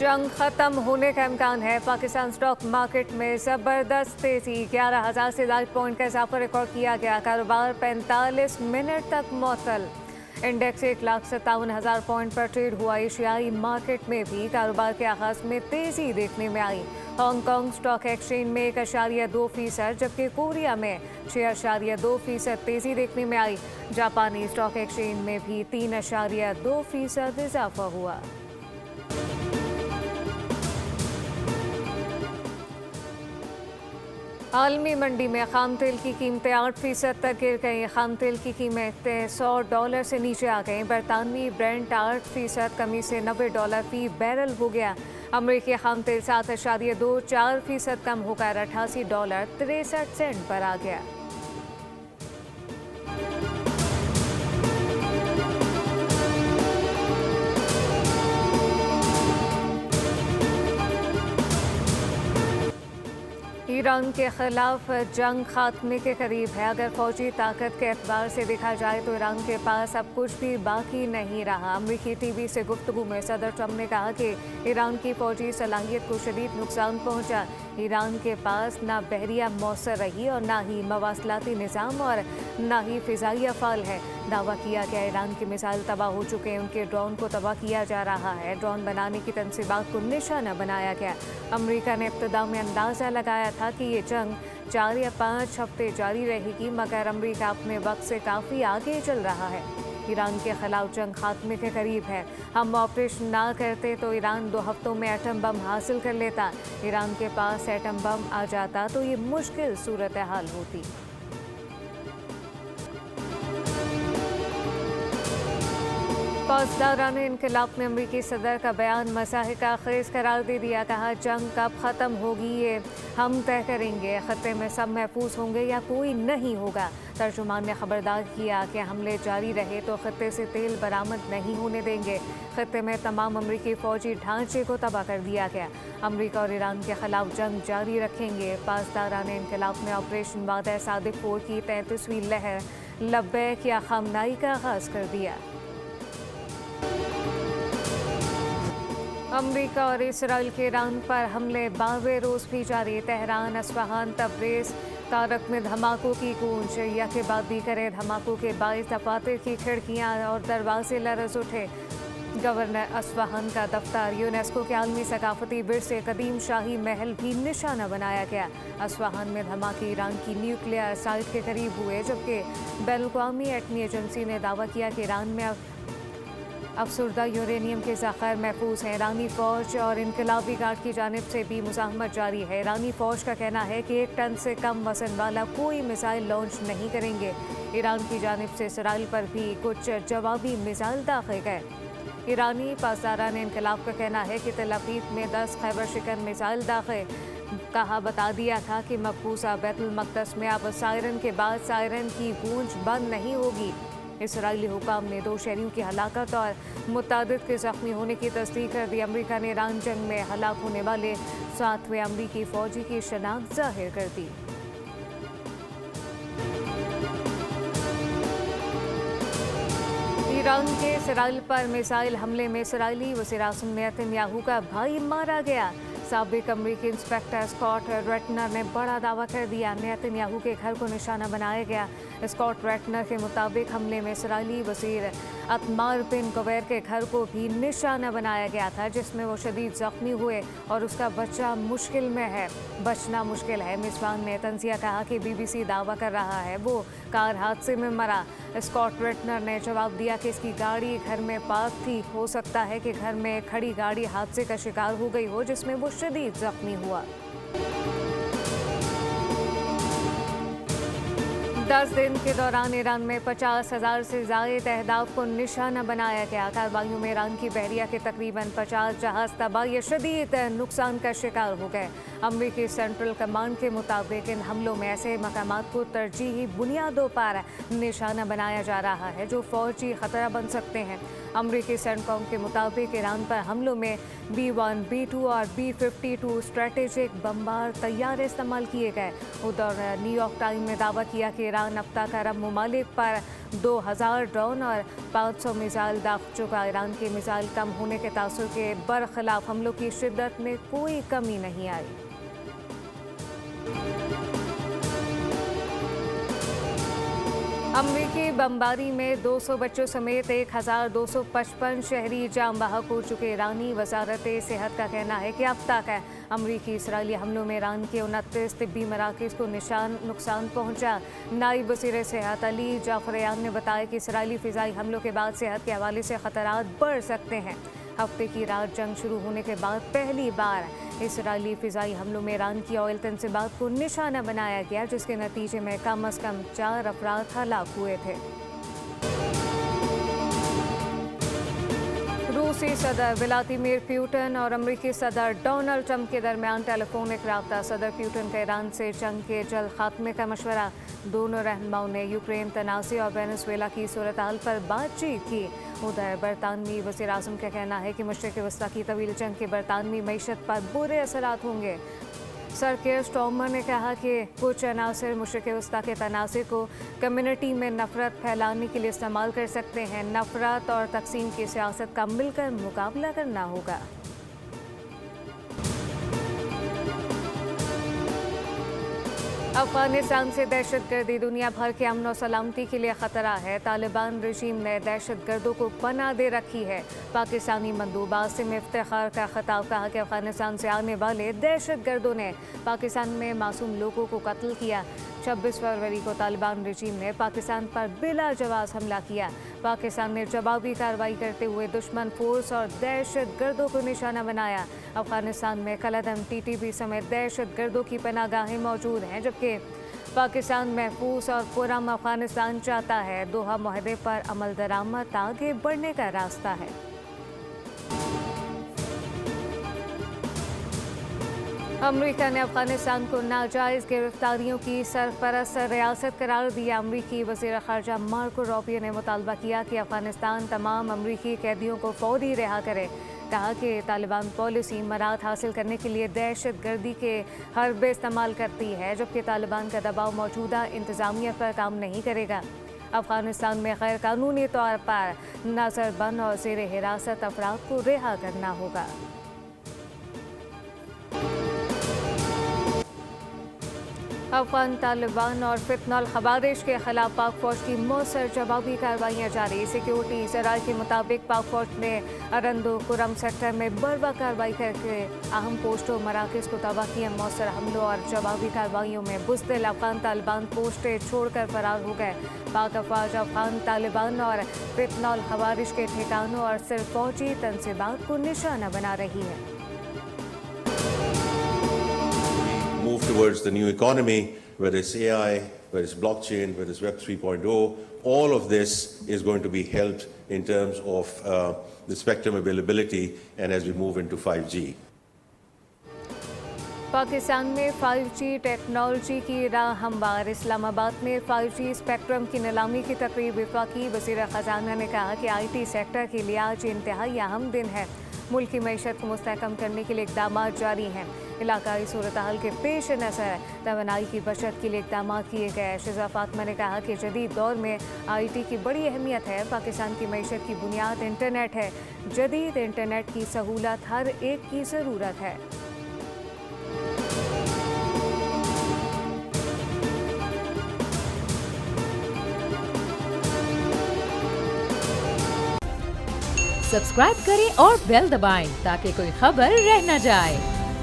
जंग खत्म होने का इम्कान है। पाकिस्तान स्टॉक मार्केट में जबरदस्त तेजी, 11,000 से ज्यादा पॉइंट का इजाफा रिकॉर्ड किया गया। कारोबार 45 मिनट तक मुअत्तल। इंडेक्स 1,57,000 पॉइंट पर ट्रेड हुआ। एशियाई मार्केट में भी कारोबार के आगाज में तेजी देखने में आई। हांगकांग स्टॉक एक्सचेंज में 1.2%, जबकि कोरिया में 6.2% तेजी देखने में आई। जापानी स्टॉक एक्सचेंज में भी 3.2% इजाफा हुआ। आलमी मंडी में खाम तेल की कीमतें 8% तक गिर गईं। खाम तेल की कीमतें $100 से नीचे आ गईं। बरतानवी ब्रेंट 8% कमी से $90 फी बैरल हो गया। अमरीकी खाम तेल 7.24% कम होकर $88.63 पर आ गया। ईरान के खिलाफ जंग खात्मे के करीब है। अगर फौजी ताकत के एतबार से देखा जाए तो ईरान के पास अब कुछ भी बाकी नहीं रहा। अमरीकी टीवी से गुफ्तगू में सदर ट्रंप ने कहा कि ईरान की फौजी सलाहियत को शदीद नुकसान पहुंचा। ईरान के पास ना बहरिया मौसर रही और ना ही मवासलाती निज़ाम और ना ही फ़िज़ाई अफ़ाल है। दावा किया गया ईरान के मिसाइल तबाह हो चुके हैं, उनके ड्रोन को तबाह किया जा रहा है। ड्रोन बनाने की तनसीबात को निशाना बनाया गया। अमरीका ने इब्तिदा में अंदाज़ा लगाया था कि ये जंग 4 या 5 हफ्ते जारी रहेगी, मगर अमरीका अपने वक्त से काफ़ी आगे चल रहा है। ईरान के खिलाफ जंग खात्मे के करीब है। हम ऑपरेशन ना करते तो ईरान 2 हफ्तों में एटम बम हासिल कर लेता। ईरान के पास एटम बम आ जाता तो ये मुश्किल सूरत हाल होती। पासदारान इनकलाब ने अमरीकी सदर का बयान मज़ाहिका खेज़ करार दे दिया। कहा जंग कब ख़त्म होगी ये हम तय करेंगे। ख़त्ते में सब महफूज होंगे या कोई नहीं होगा। तर्जुमान ने खबरदार किया कि हमले जारी रहे तो ख़त्ते से तेल बरामद नहीं होने देंगे। ख़त्ते में तमाम अमरीकी फ़ौजी ढांचे को तबाह कर दिया गया। अमरीका और ईरान के खिलाफ जंग जारी रखेंगे। पासदारान इनकलाब ने ऑपरेशन वादा सादिक 4 की 33वीं लहर लब्बैक या खामनाई का आगाज़ कर दिया। अमरीका और इसराइल के ईरान पर हमले 12वें रोज़ भी जारी। तेहरान, अस्फहान, तब्रेज़, तारक में धमाकों की गूंज। या के बाद भी करे धमाकों के बाइस दफातर की खिड़कियां और दरवाजे लरज़ उठे। गवर्नर अस्फहान का दफ्तर, यूनेस्को के आलमी सकाफती विरसे कदीम शाही महल भी निशाना बनाया गया। अस्फहान में धमाके ईरान की न्यूक्लियर साइट के करीब हुए, जबकि बैनुल-अक़वामी एटमी एजेंसी ने दावा किया कि ईरान में अफसुर्दा यूरेनियम के ज़ख़ायर महफूज हैं। ईरानी फ़ौज और इनकलाबी गार्ड की जानिब से भी मुज़ाहमत जारी है। ईरानी फ़ौज का कहना है कि 1 टन से कम वज़न वाला कोई मिसाइल लॉन्च नहीं करेंगे। ईरान की जानिब से इसराइल पर भी कुछ जवाबी मिसाइल दागे गए। ईरानी पासदारान इनकलाब का कहना है कि तेल अवीव में 10 खैबर शिकन मिसाइल दागे। कहा बता दिया था कि मकबूजा बैतुल मक़दस में अब सायरन के बाद सायरन की गूंज बंद नहीं होगी। इसराइली हुकाम ने 2 शहरियों की हलाकत और मुतादिद के ज़ख्मी होने की तस्दीक कर दी। अमरीका ने ईरान जंग में हलाक होने वाले 7वें अमरीकी फ़ौजी की शनाख्त ज़ाहिर कर दी। ईरान के इसराइल पर मिसाइल हमले में इसराइली वज़ीर-ए-आज़म नेतन्याहू का भाई मारा गया। साबिक अमरीकी इंस्पेक्टर स्कॉट रेटनर ने बड़ा दावा कर दिया। नेतन्याहू के घर को निशाना बनाया गया। स्कॉट रेटनर के मुताबिक हमले में इसराइली वज़ीर अतमार बिन गवैर के घर को भी निशाना बनाया गया था, जिसमें वो शदीद ज़ख्मी हुए और उसका बच्चा मुश्किल में है। बचना मुश्किल है। मेज़बान ने तंज़िया कहा कि BBC दावा कर रहा है वो कार हादसे में मरा। स्कॉट रेटनर ने जवाब दिया कि इसकी गाड़ी घर में पार्क थी। हो सकता है कि घर में खड़ी गाड़ी हादसे का शिकार हो गई हो, जिसमें वो शदीद ज़ख्मी हुआ। 10 दिन के दौरान ईरान में 50,000 से ज़ायद अहदाफ को निशाना बनाया गया। कार्रवाइयों में ईरान की बहरिया के तकरीबन 50 जहाज़ तबाह या शदीद नुकसान का शिकार हो गए। अमरीकी सेंट्रल कमांड के मुताबिक इन हमलों में ऐसे मकामात को तरजीही बुनियादों पर निशाना बनाया जा रहा है जो फ़ौजी ख़तरा बन सकते हैं। अमरीकी सेंटकॉम के मुताबिक ईरान पर हमलों में B-1, B-2 और B-52 स्ट्रेटेजिक बमबार तैयार इस्तेमाल किए गए। उधर न्यूयॉर्क टाइम ने दावा किया कि ईरान अब तक अरब ममालिक पर 2000 ड्रोन और 500 मिसाइल दाग चुका। ईरान के मिसाइल कम होने के तासुर के बरखिलाफ हमलों की शिद्दत में कोई कमी नहीं आई। अमरीकी बमबारी में 200 बच्चों समेत 1255 शहरी जाम बहक हो चुके। ईरानी वजारत सेहत का कहना है कि अब तक अमरीकी इसराइली हमलों में ईरान के 29 तिब्बी मराकज़ को नुकसान पहुंचा। नायब वज़ीर सेहत अली जाफरयान ने बताया कि इसराइली फ़िज़ाई हमलों के बाद सेहत के हवाले से ख़तरात बढ़ सकते हैं। हफ्ते की रात जंग शुरू होने के बाद पहली बार इसराइली फ़िज़ाई हमलों में ईरान की ऑयल तंसीबात को निशाना बनाया गया, जिसके नतीजे में कम अज़ कम 4 अफराद हलाक हुए थे। रूसी सदर व्लादिमीर पुतिन और अमरीकी सदर डोनाल्ड ट्रंप के दरमियान टेलीफोनिक रब्ता। सदर पुतिन का ईरान से जंग के जल्द खात्मे का मशवरा। दोनों रहनुमाओं ने यूक्रेन तनाज़े और वेनेज़ुएला की सूरत हाल पर बातचीत की। उधर बरतानवी वज़ीर आज़म का कहना है कि मशरिक़ वस्ता की तवील जंग के बरतानवी मईशत पर बुरे असरात होंगे। सर केयर स्टॉर्मर ने कहा कि कुछ अनासर मशरिक़ वस्ता के तनाज़े को कम्युनिटी में नफ़रत फैलाने के लिए इस्तेमाल कर सकते हैं। नफ़रत और तक़सीम की सियासत का मिलकर मुकाबला करना होगा। अफगानिस्तान से दहशतगर्दी दुनिया भर के अमन और सलामती के लिए ख़तरा है। तालिबान रजीम ने दहशतगर्दों को पनाह दे रखी है। पाकिस्तानी मंदूब आसिम इफ्तिखार का खिताब। कहा कि अफगानिस्तान से आने वाले दहशतगर्दों ने पाकिस्तान में मासूम लोगों को कत्ल किया। 26 फरवरी को तालिबान रजीम ने पाकिस्तान पर बिला जवाब हमला किया। पाकिस्तान ने जवाबी कार्रवाई करते हुए दुश्मन फोर्स और दहशतगर्दों को निशाना बनाया। अफगानिस्तान में कलदम TTP समेत दहशतगर्दों की पनाहगाहें मौजूद हैं, जबकि पाकिस्तान महफूज और पुरअमन अफगानिस्तान चाहता है। दोहा मुआहदे पर अमल दरामद आगे बढ़ने का रास्ता है। अमरीका ने अफगानिस्तान को नाजायज़ गिरफ्तारियों की सरपरस्त रियासत करार दिया। अमरीकी वज़ीर ख़ारजा मार्को रूबियो ने मुतालबा किया कि अफगानिस्तान तमाम अमरीकी कैदियों को फौरी रिहा करे। कहा कि तालिबान पॉलिसी मराद हासिल करने के लिए दहशतगर्दी के हरबे इस्तेमाल करती है, जबकि तालिबान का दबाव मौजूदा इंतज़ामिया पर काम नहीं करेगा। अफगानिस्तान में गैर कानूनी तौर पर नज़रबंद और ज़ेर हिरासत अफराद को रिहा करना होगा। अफगान तालिबान और फितनल खवारिश के खिलाफ पाक फौज की मौसर जवाबी कार्रवाइयाँ जारी। सिक्योरिटी ज़राए के मुताबिक पाक फौज ने अरंदो कुरम सेक्टर में बर्वा कार्रवाई करके अहम पोस्टों मराकज़ को तबाह किया। मौसर हमलों और जवाबी कार्रवाइयों में बुज़दिल अफगान तालिबान पोस्टें छोड़कर फरार हो गए। पाक अफवाज अफगान तालिबान और फितनल खवारिश के ठिकानों और सिर्फ फौजी तंसीबात को निशाना बना रही है। Move towards the new economy, whether it's AI, whether it's blockchain, whether it's Web 3.0, all of this is going to be helped in terms of the spectrum availability and as we move into 5G. Pakistan में 5G technology की राह हमवार। इस्लामाबाद में 5G spectrum की नीलामी की तकरीब। वफाकी वज़ीर ख़जाना ने कहा कि IT सेक्टर के लिए आज इंतहाई अहम दिन है। मुल्क की मईशत को मुस्तहकम करने के लिए इक़दाम जारी हैं। इलाकाई सूरत हाल के पेश नज़र तवानाई की बचत के लिए इक़दाम किए गए। शिज़ा फातिमा ने कहा कि जदीद दौर में IT की बड़ी अहमियत है। पाकिस्तान की मईशत की बुनियाद इंटरनेट है। जदीद इंटरनेट की सहूलत हर एक की ज़रूरत है। सब्सक्राइब करें और बेल दबाएं ताकि कोई खबर रह न जाए।